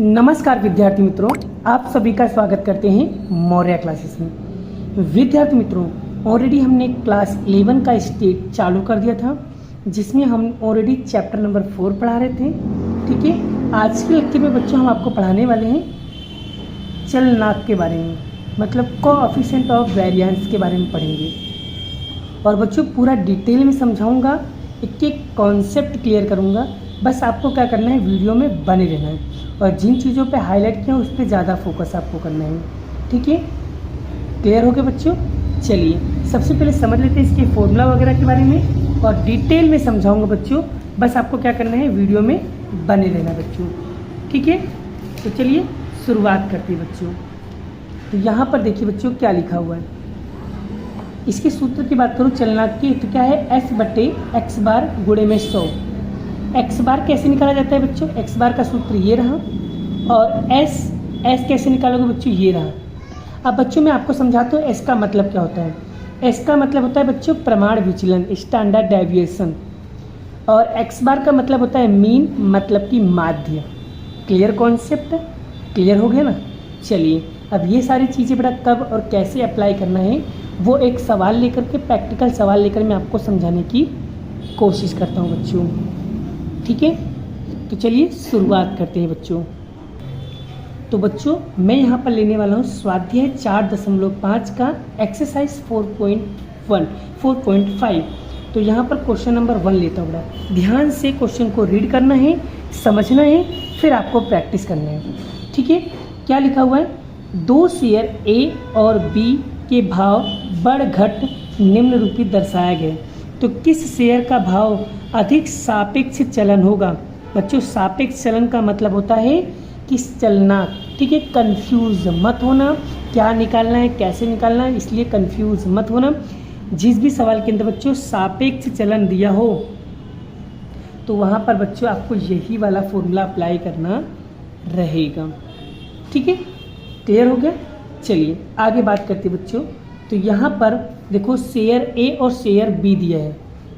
नमस्कार विद्यार्थी मित्रों, आप सभी का स्वागत करते हैं मौर्य क्लासेस में। विद्यार्थी मित्रों, ऑलरेडी हमने क्लास 11 का स्टेट चालू कर दिया था, जिसमें हम ऑलरेडी चैप्टर नंबर 4 पढ़ा रहे थे। ठीक है, आज के लेक्चर में बच्चों हम आपको पढ़ाने वाले हैं चलनांक के बारे में, मतलब कोएफिशिएंट ऑफ वेरिएंस के बारे में पढ़ेंगे। और बच्चों पूरा डिटेल में समझाऊंगा, एक एक कॉन्सेप्ट क्लियर करूंगा। बस आपको क्या करना है, वीडियो में बने रहना है और जिन चीज़ों पे हाईलाइट किया उस पर ज़्यादा फोकस आपको करना है। ठीक है, क्लियर हो गया बच्चों? चलिए सबसे पहले समझ लेते हैं इसके फॉर्मूला वगैरह के बारे में और डिटेल में समझाऊंगा बच्चों। बस आपको क्या करना है, वीडियो में बने रहना बच्चों। ठीक है, तो चलिए शुरुआत करते हैं बच्चों। तो यहाँ पर देखिए बच्चों क्या लिखा हुआ है। इसके सूत्र की बात करूँ चलनांक की, तो क्या है, एस बटे एक्स बार गुणे में 100। एक्स बार कैसे निकाला जाता है बच्चों? एक्स बार का सूत्र ये रहा और एस कैसे निकालोगे बच्चों, ये रहा। अब बच्चों मैं आपको समझाता हूँ एस का मतलब क्या होता है। एस का मतलब होता है बच्चों प्रमाण विचलन, स्टैंडर्ड डेविएशन। और एक्स बार का मतलब होता है मीन, मतलब कि माध्य। Clear concept? क्लियर हो गया ना? चलिए अब ये सारी चीज़ें बेटा कब और कैसे अप्लाई करना है, वो एक सवाल लेकर के, प्रैक्टिकल सवाल लेकर मैं आपको समझाने की कोशिश करता हूँ बच्चों। ठीक है, तो चलिए शुरुआत करते हैं बच्चों। तो बच्चों मैं यहाँ पर लेने वाला हूँ स्वाध्याय 4.5 का एक्सरसाइज 4.5। तो यहाँ पर क्वेश्चन नंबर 1 लेता हूँ बड़ा। ध्यान से क्वेश्चन को रीड करना है, समझना है, फिर आपको प्रैक्टिस करना है। ठीक है, क्या लिखा हुआ है? 2 शेयर ए और बी के भाव बढ़ घट निम्न रूपी दर्शाया गया, तो किस शेयर का भाव अधिक सापेक्ष चलन होगा? बच्चों सापेक्ष चलन का मतलब होता है किस चलनांक। ठीक है, कंफ्यूज मत होना, क्या निकालना है कैसे निकालना है, इसलिए कंफ्यूज मत होना। जिस भी सवाल के अंदर बच्चों सापेक्ष चलन दिया हो तो वहाँ पर बच्चों आपको यही वाला फॉर्मूला अप्लाई करना रहेगा। ठीक है, क्लियर हो गया? चलिए आगे बात करते हैं बच्चों। तो यहाँ पर देखो शेयर ए और शेयर बी दिया है,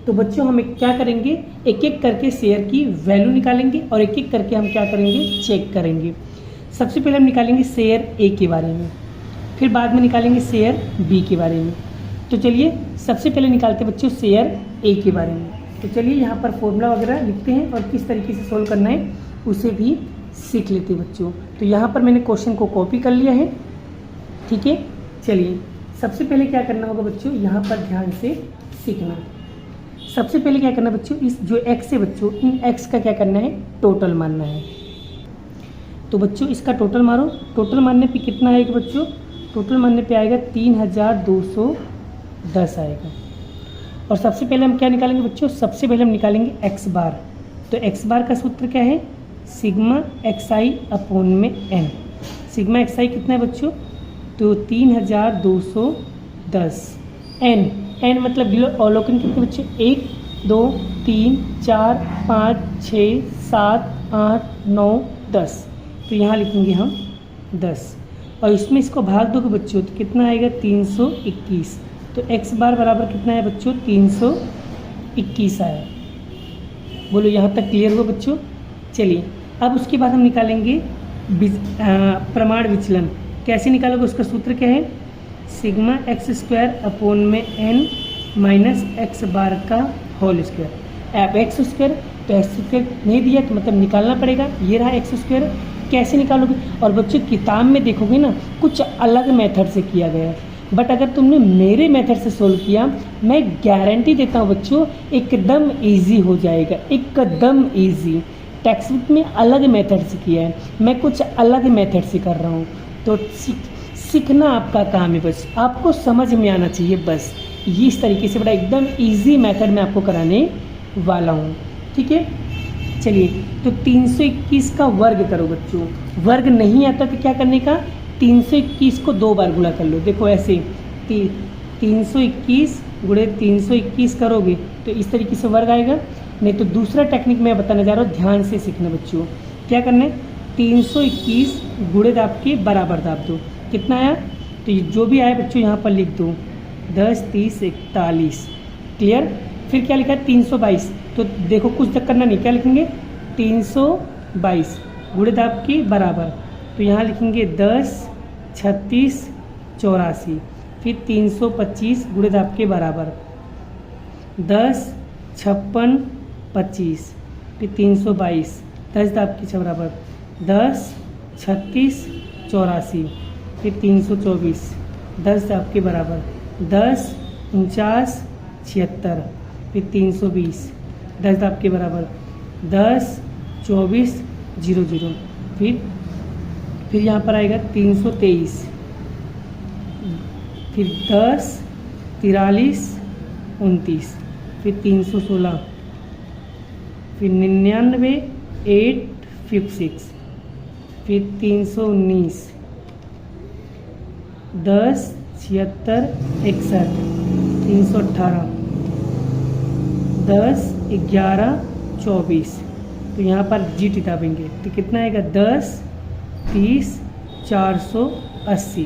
तो बच्चों हम क्या करेंगे, एक एक करके शेयर की वैल्यू निकालेंगे और एक एक करके हम क्या करेंगे, चेक करेंगे। सबसे पहले हम निकालेंगे शेयर ए के बारे में, फिर बाद में निकालेंगे शेयर बी के बारे में। तो चलिए सबसे पहले निकालते हैं बच्चों शेयर ए के बारे में। तो चलिए यहाँ पर फॉर्मूला वगैरह लिखते हैं और किस तरीके से सोल्व करना है उसे भी सीख लेते हैं बच्चों। तो यहाँ पर मैंने क्वेश्चन को कॉपी कर लिया है। ठीक है, चलिए सबसे पहले क्या करना होगा बच्चों, यहाँ पर ध्यान से सीखना। सबसे पहले क्या करना बच्चों, इस जो एक्स है बच्चों, इन एक्स का क्या करना है, टोटल मानना है। तो बच्चों इसका टोटल मारो। टोटल मानने पे कितना आएगा बच्चों? टोटल मानने पे आएगा 3210 आएगा। और सबसे पहले हम क्या निकालेंगे बच्चों, सबसे पहले हम निकालेंगे एक्स बार। तो एक्स बार का सूत्र क्या है, सिग्मा एक्स आई अपॉन में एन। सिग्मा एक्स आई कितना है बच्चों, तो 3210। एन मतलब बिलो अवलोकन कितने बच्चे, 1 2 3 4 5 6 7 8 9 10। तो यहाँ लिखेंगे हम 10 और इसमें इसको भाग दोगे बच्चों तो कितना आएगा, 321। तो एक्स बार बराबर कितना है बच्चों, 321 आया। बोलो यहाँ तक क्लियर हुआ बच्चों? चलिए अब उसके बाद हम निकालेंगे प्रमाण विचलन। कैसे निकालोगे, उसका सूत्र क्या है, सिग्मा एक्स स्क्वायर अपॉन में एन माइनस एक्स बार का होल स्क्वायर। अब एक्स स्क्वायर, तो एक्स स्क्वायर नहीं दिया तो मतलब निकालना पड़ेगा। ये रहा एक्स स्क्वायर। कैसे निकालोगे? और बच्चों किताब में देखोगे ना कुछ अलग मेथड से किया गया है, बट अगर तुमने मेरे मेथड से सोल्व किया, मैं गारंटी देता हूँ बच्चों एकदम ईजी हो जाएगा, एकदम ईजी। टेक्स्ट बुक में अलग मेथड से किया है, मैं कुछ अलग मेथड से कर रहा हूँ। तो सीखना आपका काम है, बस आपको समझ में आना चाहिए। बस ये इस तरीके से बड़ा एकदम इजी मेथड में आपको कराने वाला हूँ। ठीक है, चलिए तो 321 का वर्ग करो बच्चों। वर्ग नहीं आता तो क्या करने का, 321 को 2 बार गुणा कर लो। देखो ऐसे 321 गुणे 321 करोगे तो इस तरीके से वर्ग आएगा। नहीं तो दूसरा टेक्निक मैं बताने जा रहा हूँ, ध्यान से सीखना बच्चों। क्या करना है, 321 गुणे दाब के बराबर दाब दो। कितना आया, तो जो भी आया बच्चों यहाँ पर लिख दो, 10 30 41। क्लियर? फिर क्या लिखा है, 322। तो देखो कुछ तक करना नहीं, क्या लिखेंगे, 322 गुणेदाब के बराबर। तो यहाँ लिखेंगे 10, 36, 84, फिर 325 गुणेदाब के बराबर। 10, 56, 25, फिर 322 10 दाब के बराबर। 10, 36, 84, फिर 324 10 दाब के बराबर। 10, 49, 76, फिर 320 10 दाब के बराबर। 10, 24, 00, फिर यहाँ पर आएगा 323, फिर 10, 43, 29, फिर 316, फिर 99, 856, फिर 319, 10, 76, 61, 318, 10, 11, 24। तो यहाँ पर जीटी दाबेंगे तो कितना आएगा 10, 30, 480।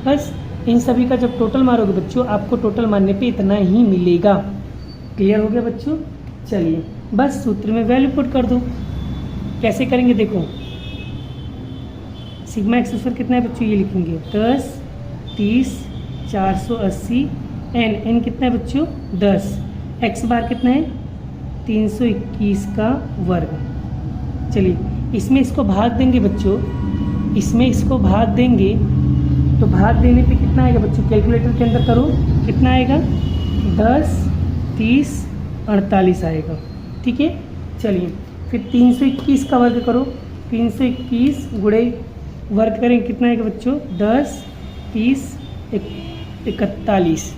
बस इन सभी का जब टोटल मारोगे बच्चों आपको टोटल मारने पे इतना ही मिलेगा। क्लियर हो गया बच्चों? चलिए बस सूत्र में वैल्यू पुट कर दो। कैसे करेंगे देखो, सिग्मा एक्स स्क्वायर कितना है बच्चों, ये लिखेंगे 10, 30, 480, एन कितना है बच्चों 10, एक्स बार कितना है 321 का वर्ग। चलिए इसमें इसको भाग देंगे बच्चों, इसमें इसको भाग देंगे तो भाग देने पे कितना आएगा बच्चों, कैलकुलेटर के अंदर करो कितना आएगा 10, 30, 48 आएगा। ठीक है, चलिए फिर 321 का वर्ग करो, 321 गुणे वर्ग करेंगे कितना आएगा बच्चों 10, 30, 41।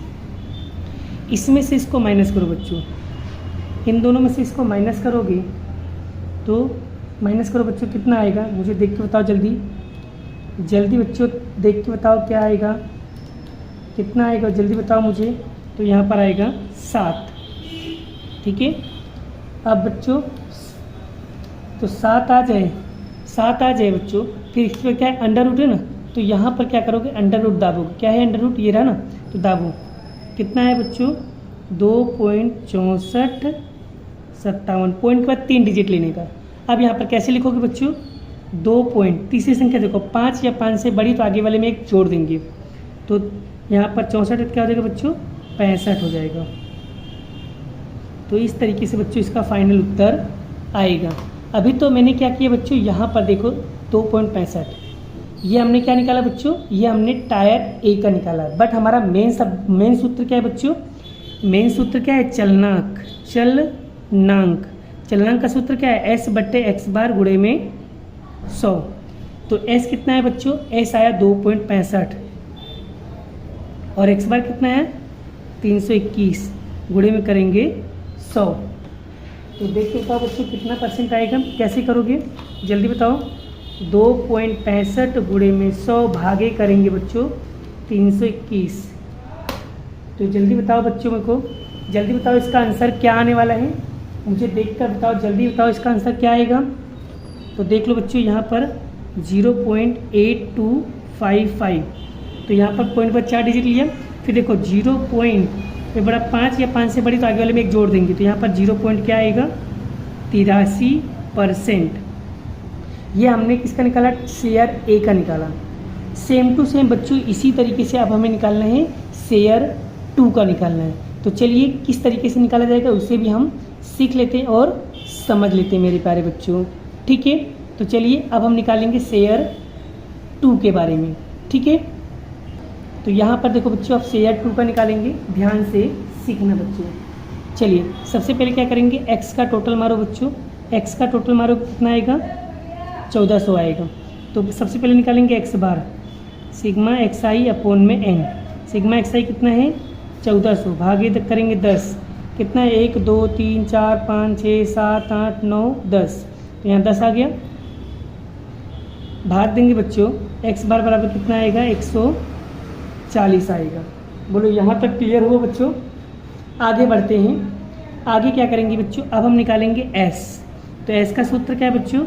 इसमें से इसको माइनस करो बच्चों, इन दोनों में से इसको माइनस करोगे तो माइनस करो बच्चों कितना आएगा, मुझे देख के बताओ जल्दी बच्चों देख के बताओ क्या आएगा, कितना आएगा जल्दी बताओ मुझे। तो यहाँ पर आएगा 7। ठीक है, अब बच्चों तो 7 आ जाए बच्चों, फिर इस पर क्या है अंडर रूट है ना, तो यहाँ पर क्या करोगे अंडर रूट दाबोगे। क्या है अंडर रूट, ये रहा ना, तो दाबो कितना है बच्चों 2.6457, पॉइंट के बाद 3 डिजिट लेने का। अब यहाँ पर कैसे लिखोगे बच्चों 2 पॉइंट, तीसरी संख्या देखो 5 या 5 से बड़ी तो आगे वाले में एक जोड़ देंगे, तो यहाँ पर 64 क्या हो जाएगा बच्चों 65 हो जाएगा। तो इस तरीके से बच्चों इसका फाइनल उत्तर आएगा। अभी तो मैंने क्या किया बच्चों, यहाँ पर देखो 2.65, ये हमने क्या निकाला बच्चों, ये हमने टायर ए का निकाला। बट हमारा मेन सूत्र क्या है बच्चों, मेन सूत्र क्या है चलनांक का सूत्र क्या है S/x बार गुणे में 100। तो S कितना है बच्चों, S आया 2.65 और x बार कितना है 321, गुणे में करेंगे 100। तो देखिए बताओ बच्चों कितना परसेंट आएगा, कैसे करोगे जल्दी बताओ। 2.65 गुणे में 100 भागे करेंगे बच्चों 321। तो जल्दी बताओ बच्चों, मेरे को जल्दी बताओ इसका आंसर क्या आने वाला है, मुझे देखकर बताओ, जल्दी बताओ इसका आंसर क्या आएगा। तो देख लो बच्चों यहाँ पर 0.8255, तो यहाँ पर पॉइंट पर 4 डिजिट लिया, फिर देखो 0 पॉइंट पे बड़ा 5 या 5 से बड़ी तो आगे वाले में एक जोड़ देंगे, तो यहाँ पर 0 पॉइंट क्या आएगा 83%। ये हमने किसका निकाला, शेयर ए का निकाला। सेम टू सेम बच्चों इसी तरीके से अब हमें निकालना है शेयर 2 का निकालना है। तो चलिए किस तरीके से निकाला जाएगा उसे भी हम सीख लेते हैं और समझ लेते हैं मेरे प्यारे बच्चों। ठीक है, तो चलिए अब हम निकालेंगे शेयर 2 के बारे में। ठीक है, तो यहाँ पर देखो बच्चों आप शेयर 2 का निकालेंगे, ध्यान से सीखना बच्चों। चलिए सबसे पहले क्या करेंगे, x का टोटल मारो बच्चों, x का टोटल मारो कितना आएगा 1400 आएगा। तो सबसे पहले निकालेंगे x बार, सिग्मा xi अपॉन में n। सिग्मा xi कितना है 1400, भागे तक करेंगे 10, कितना है 1 2 3 4 5 6 7 8 9 10, तो यहाँ 10 आ गया। भाग देंगे बच्चों x बार बराबर कितना आएगा 140 आएगा। बोलो यहाँ तक क्लियर हुआ बच्चों? आगे बढ़ते हैं, आगे क्या करेंगे बच्चों, अब हम निकालेंगे s। तो s का सूत्र क्या है बच्चों,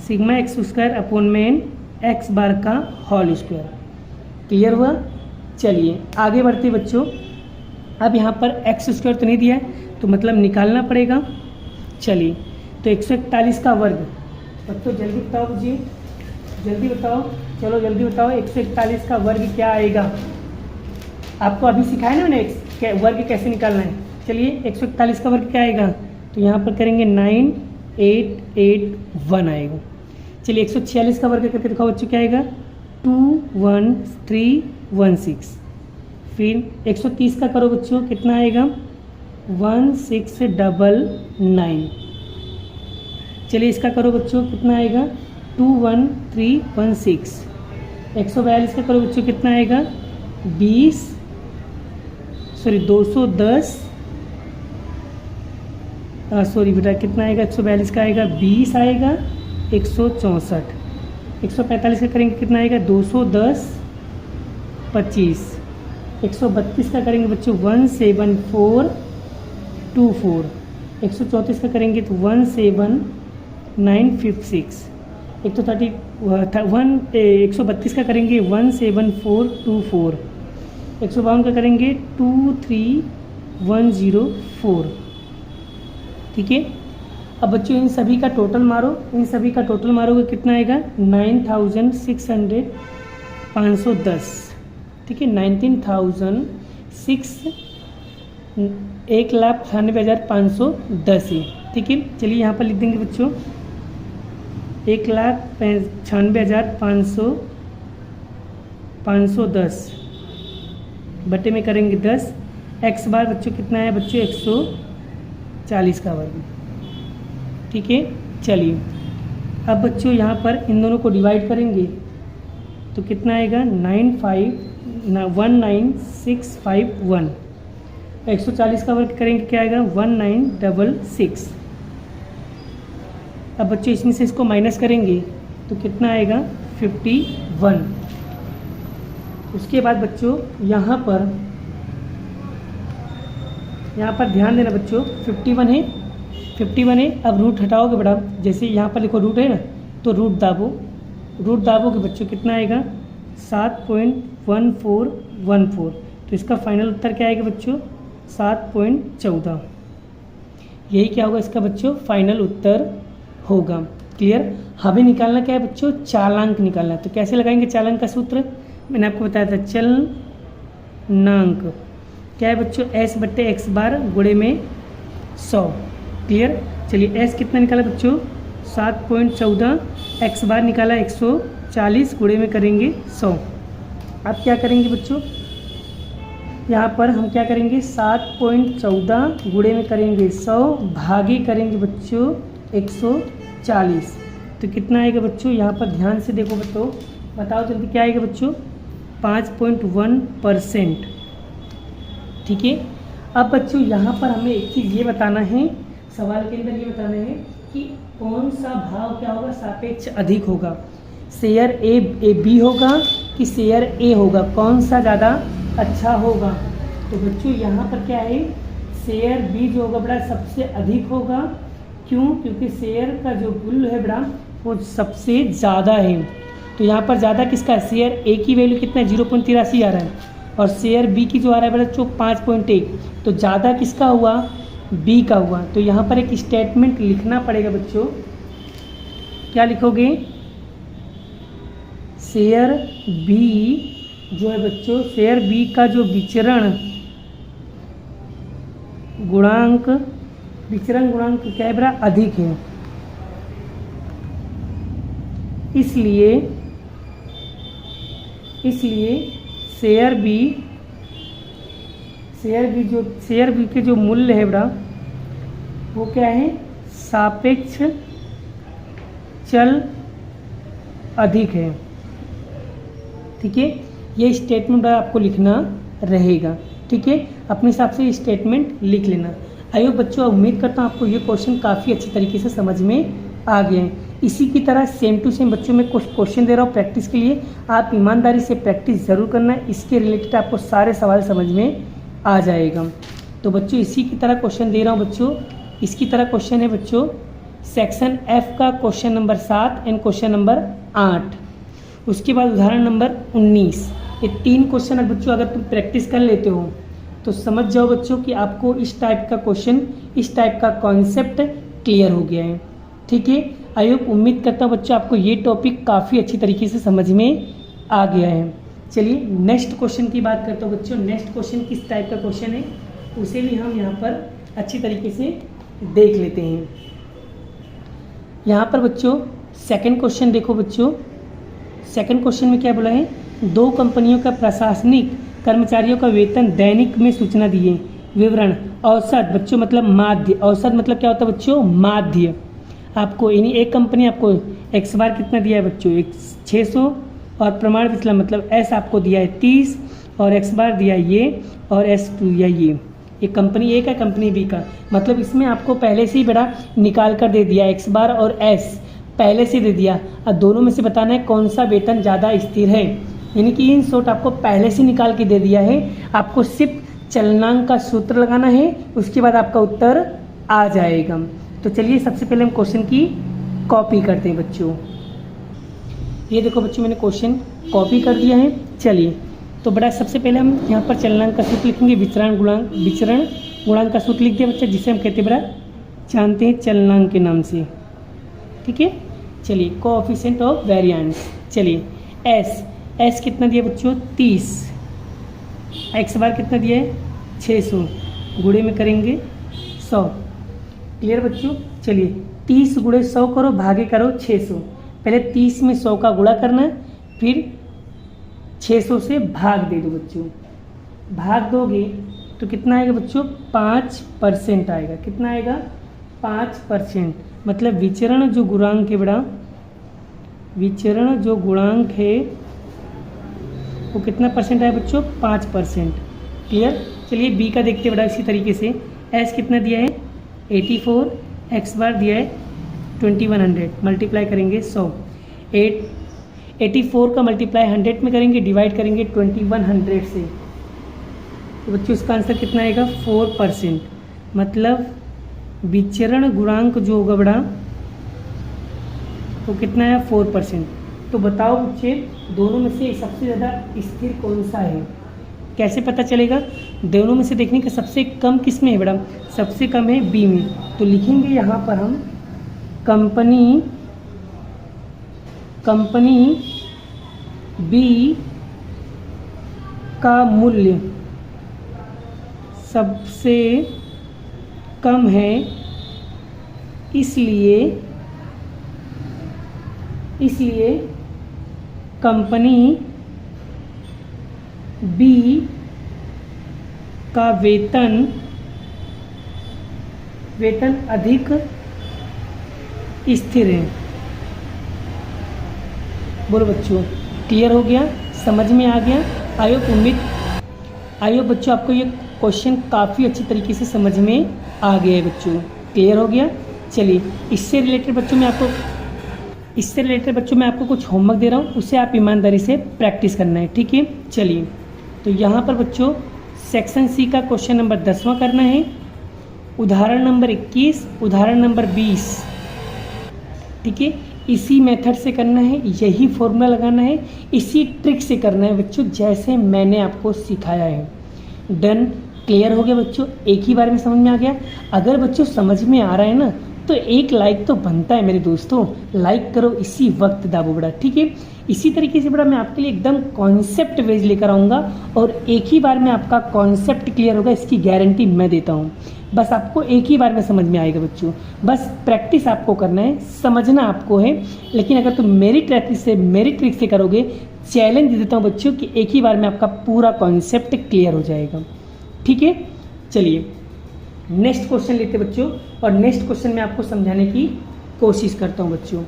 सिग्मा एक्स स्क्वायर अपॉन में n एक्स बार का होल स्क्वायर। क्लियर हुआ? चलिए आगे बढ़ते बच्चों। अब यहाँ पर एक्स स्क्वायर तो नहीं दिया है तो मतलब निकालना पड़ेगा। चलिए तो 141 का वर्ग बच्चों जल्दी बताओ मुझे, जल्दी बताओ, चलो जल्दी बताओ 141 का वर्ग क्या आएगा। आपको अभी सिखाया ना मैंने वर्ग कैसे निकालना है। चलिए 141 का वर्ग क्या आएगा, तो यहाँ पर करेंगे 9881 आएगा। चलिए 146 का वर्ग करके दिखाओ बच्चों क्या आएगा, 21316। फिर 130 का करो बच्चों, कितना आएगा, 1699। चलिए इसका करो बच्चों, कितना आएगा, 21316। 142 का करो बच्चों, कितना आएगा, 210 सॉरी बेटा, कितना आएगा, 142 का आएगा 20 आएगा 164। 145 का करेंगे, कितना आएगा, 210 25। 132 का करेंगे बच्चों 17424। 134 का करेंगे तो 17956। 132 का करेंगे 17424। 152 का करेंगे 23104। ठीक है। अब बच्चों इन सभी का टोटल मारो, इन सभी का टोटल मारोगे कितना आएगा, 9600 510। ठीक है, 19,600 1,98,510 है। ठीक है, चलिए यहाँ पर लिख देंगे बच्चों 1,95,510 बटे में करेंगे 10। एक्स बार बच्चों कितना है बच्चों, 140 का वर्ग। ठीक है, चलिए अब बच्चों यहाँ पर इन दोनों को डिवाइड करेंगे तो कितना आएगा, 19651। 140 का वर्ग करेंगे क्या आएगा, 1966। अब बच्चों इसमें से इसको माइनस करेंगे तो कितना आएगा, 51। उसके बाद बच्चों यहाँ पर ध्यान देना बच्चों, 51 है। अब रूट हटाओगे बेटा, जैसे यहाँ पर लिखो रूट है ना, तो रूट दाबोगे बच्चों कितना आएगा, 7.1414। तो इसका फाइनल उत्तर क्या आएगा बच्चों, 7.14। यही क्या होगा इसका बच्चों फाइनल उत्तर होगा। क्लियर। हमें निकालना क्या है बच्चों, चालांक निकालना है। तो कैसे लगाएंगे चालांक का सूत्र, मैंने आपको बताया था, चलनांक क्या है बच्चों, s बट्टे एक्स बार गुणे में 100। क्लियर। चलिए s कितना निकाला बच्चों, 7.14, एक्स बार निकाला 140 गुणे में करेंगे 100। अब क्या करेंगे बच्चों, यहाँ पर हम क्या करेंगे, 7.14 गुणे में करेंगे 100 भागे करेंगे बच्चों 140। तो कितना आएगा बच्चों, यहाँ पर ध्यान से देखो बताओ जल्दी क्या आएगा बच्चों, 5.1%। ठीक है। अब बच्चों यहाँ पर हमें एक चीज़ ये बताना है, सवाल के अंदर ये बताना है कि कौन सा भाव क्या होगा, सापेक्ष अधिक होगा, शेयर ए बी होगा कि शेयर ए होगा, कौन सा ज़्यादा अच्छा होगा। तो बच्चों यहाँ पर क्या है, शेयर बी जो होगा बड़ा सबसे अधिक होगा। क्यों, क्योंकि शेयर का जो मूल्य है बड़ा वो सबसे ज़्यादा है। तो यहाँ पर ज़्यादा किसका है, शेयर ए की वैल्यू कितना है, 0.83 आ रहा है, और शेयर बी की जो आ रहा है बड़ा 5.1। तो ज़्यादा किसका हुआ, बी का हुआ। तो यहाँ पर एक स्टेटमेंट लिखना पड़ेगा बच्चों, क्या लिखोगे, शेयर बी जो है बच्चों, शेयर बी का जो विचरण गुणांक क्या है बड़ा, अधिक है। इसलिए शेयर बी के जो मूल्य है बड़ा वो क्या है, सापेक्ष चल अधिक है। ठीक है, ये स्टेटमेंट आपको लिखना रहेगा। ठीक है, अपने हिसाब से स्टेटमेंट लिख लेना। आइए बच्चों, उम्मीद करता हूँ आपको ये क्वेश्चन काफ़ी अच्छी तरीके से समझ में आ गए हैं। इसी की तरह सेम टू सेम बच्चों में कुछ क्वेश्चन दे रहा हूँ प्रैक्टिस के लिए, आप ईमानदारी से प्रैक्टिस ज़रूर करना है, इसके रिलेटेड आपको सारे सवाल समझ में आ जाएगा। तो बच्चों इसी की तरह क्वेश्चन दे रहा हूँ बच्चों, इसकी तरह क्वेश्चन है बच्चों सेक्शन एफ का question number 7 and question number 8, उसके बाद उदाहरण नंबर 19। ये 3 क्वेश्चन है बच्चों, अगर तुम प्रैक्टिस कर लेते हो तो समझ जाओ बच्चों कि आपको इस टाइप का क्वेश्चन, इस टाइप का कॉन्सेप्ट क्लियर हो गया है। ठीक है, आई होप उम्मीद करता हूँ बच्चों आपको ये टॉपिक काफ़ी अच्छी तरीके से समझ में आ गया है। चलिए नेक्स्ट क्वेश्चन की बात करता हूँ बच्चों। नेक्स्ट क्वेश्चन किस टाइप का क्वेश्चन है उसे भी हम यहाँ पर अच्छी तरीके से देख लेते हैं। यहाँ पर बच्चों सेकंड क्वेश्चन देखो बच्चों। सेकंड क्वेश्चन में क्या बोला है, 2 कंपनियों का प्रशासनिक कर्मचारियों का वेतन दैनिक में सूचना दिए। विवरण औसत बच्चों मतलब माध्य, औसत मतलब क्या होता है बच्चों, माध्य। आपको यानी एक कंपनी आपको एक्स बार कितना दिया है बच्चों, 600 और प्रमाण विचलन मतलब एस आपको दिया है 30 और एक्स बार दिया है ये और एस टू दिया ये कंपनी ए का कंपनी बी का, मतलब इसमें आपको पहले से ही बड़ा निकाल कर दे दिया एक्स बार और एस पहले से दे दिया। अब दोनों में से बताना है कौन सा वेतन ज़्यादा स्थिर है, यानी कि इन शॉर्ट आपको पहले से निकाल के दे दिया है। आपको सिर्फ चलनांक का सूत्र लगाना है, उसके बाद आपका उत्तर आ जाएगा। तो चलिए सबसे पहले हम क्वेश्चन की कॉपी करते हैं बच्चों। ये देखो बच्चों मैंने क्वेश्चन कॉपी कर दिया है। चलिए तो बड़ा सबसे पहले हम यहाँ पर चलनांक का सूत्र लिखेंगे, विचरण गुणांक का सूत्र लिख दिया बच्चा, जिसे हम कहते हैं बड़ा जानते हैं चलनांक के नाम से। ठीक है, चलिए कोएफिशिएंट ऑफ वेरिएंस। चलिए एस कितना दिया बच्चों 30, एक्स बार कितना दिया है 600, गुणे में करेंगे 100। क्लियर बच्चों। चलिए 30 गुणे 100 करो, भागे करो 600। पहले 30 में 100 का गुणा करना है, फिर 600 से भाग दे दो बच्चों। भाग दोगे तो कितना आएगा बच्चों 5% आएगा। कितना आएगा 5%, मतलब विचरण जो गुणांक है बड़ा, विचरण जो गुणांक है वो कितना परसेंट है बच्चों 5%। क्लियर। चलिए बी का देखते बड़ा इसी तरीके से। एस कितना दिया है 84, एक्स बार दिया है 2100, मल्टीप्लाई करेंगे 100। 84 का मल्टीप्लाई 100 में करेंगे, डिवाइड करेंगे 2100 से, तो बच्चों इसका आंसर कितना आएगा 4%। मतलब विचरण गुणांक जो होगा बड़ा वो कितना है 4%। तो बताओ बच्चे दोनों में से सबसे ज़्यादा स्थिर कौन सा है, कैसे पता चलेगा। दोनों में से देखने का सबसे कम किस में है बड़ा, सबसे कम है बी में। तो लिखेंगे यहाँ पर हम कंपनी बी का मूल्य सबसे कम है, इसलिए कंपनी बी का वेतन अधिक स्थिर है। बोलो बच्चों क्लियर हो गया, समझ में आ गया। आयो बच्चों आपको ये क्वेश्चन काफ़ी अच्छी तरीके से समझ में आ गया है बच्चों, क्लियर हो गया। चलिए इससे रिलेटेड बच्चों मैं आपको कुछ होमवर्क दे रहा हूँ, उसे आप ईमानदारी से प्रैक्टिस करना है। ठीक है, चलिए तो यहाँ पर बच्चों सेक्शन सी का क्वेश्चन नंबर 10वां करना है, उदाहरण नंबर 21, उदाहरण नंबर 20। ठीक है, इसी मेथड से करना है, यही फॉर्मूला लगाना है, इसी ट्रिक से करना है बच्चों जैसे मैंने आपको सिखाया है। डन, क्लियर हो गया बच्चों, एक ही बार में समझ में आ गया। अगर बच्चों समझ में आ रहा है ना तो एक लाइक तो बनता है मेरे दोस्तों, लाइक करो इसी वक्त दाबो बड़ा। ठीक है, इसी तरीके से बड़ा मैं आपके लिए एकदम कॉन्सेप्ट वेज लेकर आऊँगा और एक ही बार में आपका कॉन्सेप्ट क्लियर होगा, इसकी गारंटी मैं देता हूँ। बस आपको एक ही बार में समझ में आएगा बच्चों, बस प्रैक्टिस आपको करना है, समझना आपको है। लेकिन अगर तुम मेरी प्रैक्टिस से मेरी ट्रिक से करोगे, चैलेंज देता हूँ बच्चों कि एक ही बार में आपका पूरा कॉन्सेप्ट क्लियर हो जाएगा। ठीक है, चलिए नेक्स्ट क्वेश्चन लेते बच्चों, और नेक्स्ट क्वेश्चन में आपको समझाने की कोशिश करता हूँ बच्चों।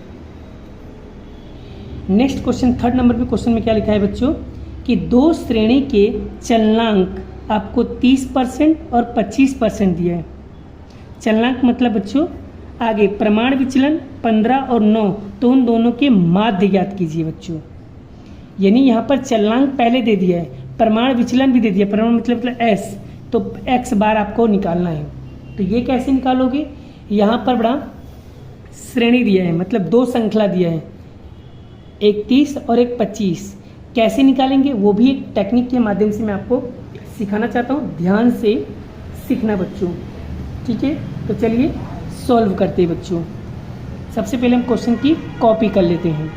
नेक्स्ट क्वेश्चन 3rd नंबर पे क्वेश्चन में क्या लिखा है बच्चों कि 2 श्रेणी के चलनांक आपको 30% और 25% दिया है। चलनांक मतलब बच्चों आगे प्रमाण विचलन 15 और 9, तो उन दोनों के माध्य ज्ञात कीजिए बच्चों। यानी यहाँ पर चलनांक पहले दे दिया है, प्रमाण विचलन भी दे दिया। प्रमाण मतलब एस, तो एक्स बार आपको निकालना है। तो ये कैसे निकालोगे, यहाँ पर बड़ा श्रेणी दिया है, मतलब 2 श्रृंखला दिया है, एक 30 और एक 25। कैसे निकालेंगे वो भी एक टेक्निक के माध्यम से मैं आपको सिखाना चाहता हूँ, ध्यान से सीखना बच्चों। ठीक है, तो चलिए सॉल्व करते हैं बच्चों। सबसे पहले हम क्वेश्चन की कॉपी कर लेते हैं।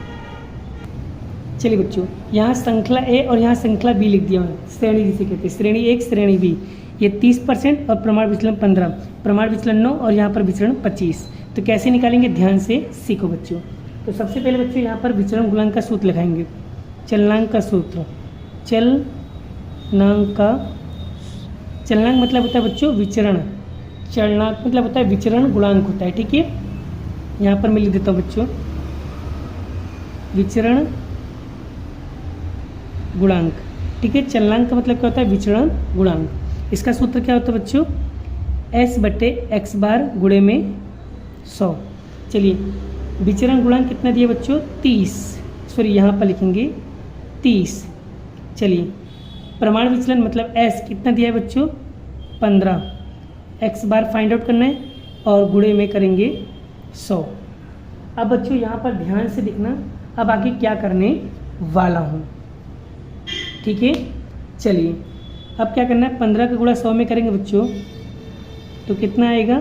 चलिए बच्चों, यहाँ श्रृंखला ए और यहाँ श्रृंखला बी लिख दिया हूँ, श्रेणी जिसे कहते हैं, श्रेणी 1 श्रेणी बी, ये 30% और प्रमाण विचलन 15, प्रमाण विचलन 9 और यहाँ पर विचरण 25। तो कैसे निकालेंगे, ध्यान से सीखो बच्चों। तो सबसे पहले बच्चों यहाँ पर विचरण गुणांक का सूत्र लगाएंगे, चलनांक का सूत्र, चलनांक मतलब होता है बच्चों विचरण, चलनांक मतलब होता है विचरण गुणांक होता है, ठीक है। यहाँ पर मैं लिख देता हूँ बच्चों विचरण गुणांक, ठीक है। चलनांक का मतलब क्या होता है, विचरण गुणांक। इसका सूत्र क्या होता है बच्चों, S/x बार गुणे में 100। चलिए विचरण गुणांक कितना दिया बच्चों, 30, सॉरी यहाँ पर लिखेंगे 30। चलिए प्रमाण विचलन मतलब S कितना दिया है बच्चों, 15, x बार फाइंड आउट करना है और गुणे में करेंगे 100। अब बच्चों यहाँ पर ध्यान से देखना, अब आगे क्या करने वाला हूँ, ठीक है। चलिए अब क्या करना है, 15 का गुणा 100 में करेंगे बच्चों तो कितना आएगा,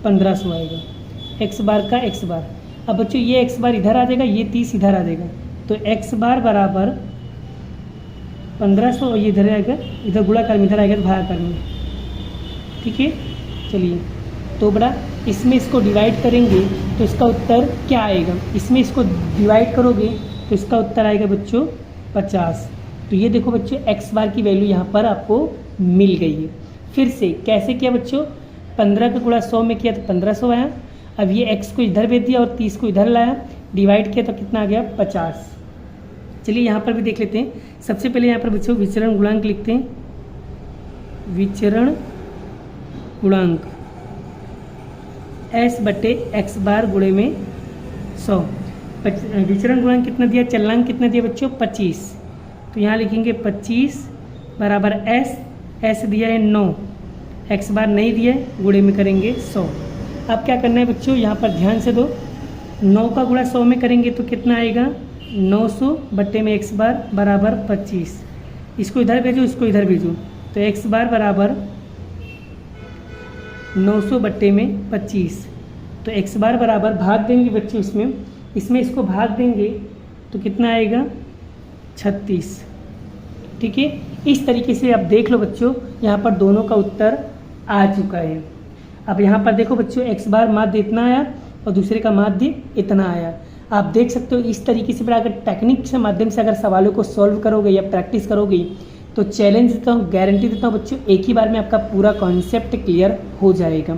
1500 आएगा, x बार का x बार। अब बच्चों ये x बार इधर आ जाएगा, ये 30 इधर आ जाएगा, तो x बार बराबर 1500 और ये इधर आएगा, इधर गुणाकार में इधर आएगा तो भागाकार में, ठीक है। चलिए तो बड़ा इसमें इसको डिवाइड करेंगे तो इसका उत्तर क्या आएगा, इसमें इसको डिवाइड करोगे तो इसका उत्तर आएगा बच्चों 50। तो ये देखो बच्चों x बार की वैल्यू यहाँ पर आपको मिल गई है। फिर से कैसे किया बच्चों, 15 का गुणा 100 में किया तो 1500 आया, अब ये x को इधर भेज दिया और 30 को इधर लाया, डिवाइड किया तो कितना आ गया, 50। चलिए यहाँ पर भी देख लेते हैं। सबसे पहले यहाँ पर बच्चों विचरण गुणांक लिखते हैं, विचरण गुणांक S/x बार गुणे में 100। विचरण गुणांक कितना दिया, चलनांक कितना दिया बच्चों, 25, तो यहाँ लिखेंगे 25 बराबर S दिया है 9, x बार नहीं दिया है, गुणे में करेंगे 100। अब क्या करना है बच्चों, यहाँ पर ध्यान से दो, 9 का गुणा 100 में करेंगे तो कितना आएगा, 900 बट्टे में x बार बराबर 25। इसको इधर भेजो, इसको इधर भेजो, तो x बार बराबर 900 बट्टे में 25, तो x बार बराबर भाग देंगे बच्चों, इसमें इसको भाग देंगे तो कितना आएगा, 36, ठीक है। इस तरीके से आप देख लो बच्चों, यहाँ पर दोनों का उत्तर आ चुका है। अब यहाँ पर देखो बच्चों, x बार माध्य इतना आया और दूसरे का माध्य इतना आया। आप देख सकते हो इस तरीके से अगर टेक्निक के माध्यम से अगर सवालों को सॉल्व करोगे या प्रैक्टिस करोगे तो चैलेंज देता हूँ, गारंटी देता हूँ बच्चों, एक ही बार में आपका पूरा कॉन्सेप्ट क्लियर हो जाएगा।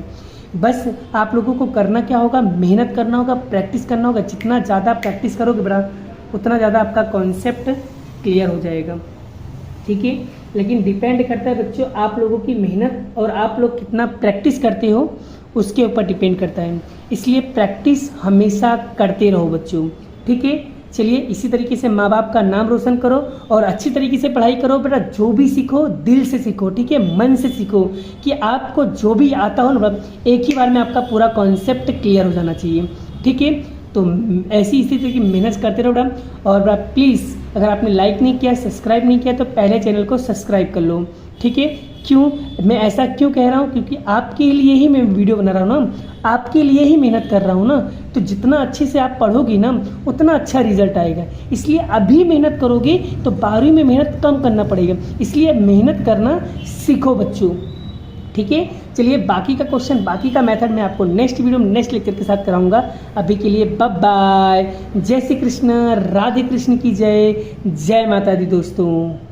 बस आप लोगों को करना क्या होगा, मेहनत करना होगा, प्रैक्टिस करना होगा। जितना ज़्यादा प्रैक्टिस करोगे बड़ा, उतना ज़्यादा आपका कॉन्सेप्ट क्लियर हो जाएगा, ठीक है। लेकिन डिपेंड करता है बच्चों आप लोगों की मेहनत और आप लोग कितना प्रैक्टिस करते हो, उसके ऊपर डिपेंड करता है। इसलिए प्रैक्टिस हमेशा करते रहो बच्चों, ठीक है। चलिए इसी तरीके से माँ बाप का नाम रोशन करो और अच्छी तरीके से पढ़ाई करो बेटा। जो भी सीखो दिल से सीखो, ठीक है, मन से सीखो, कि आपको जो भी आता हो ना एक ही बार में आपका पूरा कॉन्सेप्ट क्लियर हो जाना चाहिए, ठीक है। तो ऐसी इसी तरह की मेहनत करते रहो बेटा। और बेटा प्लीज़ अगर आपने लाइक नहीं किया, सब्सक्राइब नहीं किया तो पहले चैनल को सब्सक्राइब कर लो, ठीक है। क्यों मैं ऐसा क्यों कह रहा हूँ, क्योंकि आपके लिए ही मैं वीडियो बना रहा हूँ ना, आपके लिए ही मेहनत कर रहा हूँ ना। तो जितना अच्छे से आप पढ़ोगी ना उतना अच्छा रिजल्ट आएगा। इसलिए अभी मेहनत करोगे तो 12वीं में मेहनत कम करना पड़ेगा। इसलिए मेहनत करना सीखो बच्चों, ठीक है। चलिए बाकी का क्वेश्चन, बाकी का मेथड मैं आपको नेक्स्ट वीडियो में नेक्स्ट लेक्चर के साथ कराऊंगा। अभी के लिए बाय बाय। जय श्री कृष्ण, राधे कृष्ण की जय, जय माता दी दोस्तों।